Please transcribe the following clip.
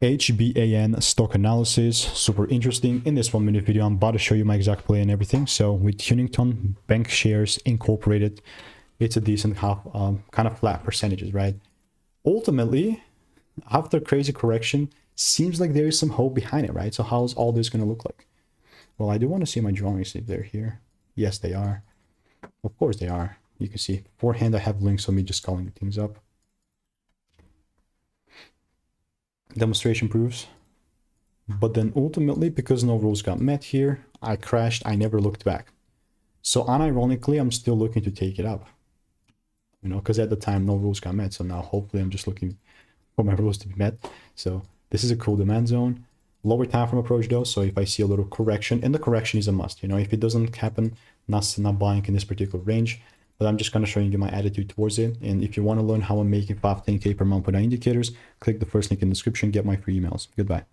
HBAN stock analysis, super interesting. In this 1 minute video, I'm about to show you my exact play and everything. So with Huntington Bank Shares Incorporated, it's a decent kind of flat percentages, right? Ultimately, after crazy correction, seems like there is some hope behind it, right? So how's all this going to look like? Well, I do want to see my drawings if they're here. Yes, they are. Of course they are. You can see beforehand, I have links on me just calling things up. Demonstration proofs. But then ultimately, because no rules got met here, I crashed. I never looked back. So unironically, I'm still looking to take it up. You know, because at the time, no rules got met. So now hopefully I'm just looking for my rules to be met. So this is a cool demand zone. Lower time frame approach though. So if I see a little correction, and the correction is a must, you know, if it doesn't happen, not buying in this particular range. But I'm just kind of showing you my attitude towards it. And if you want to learn how I'm making 5-10K per month with our indicators, click the first link in the description, get my free emails. Goodbye.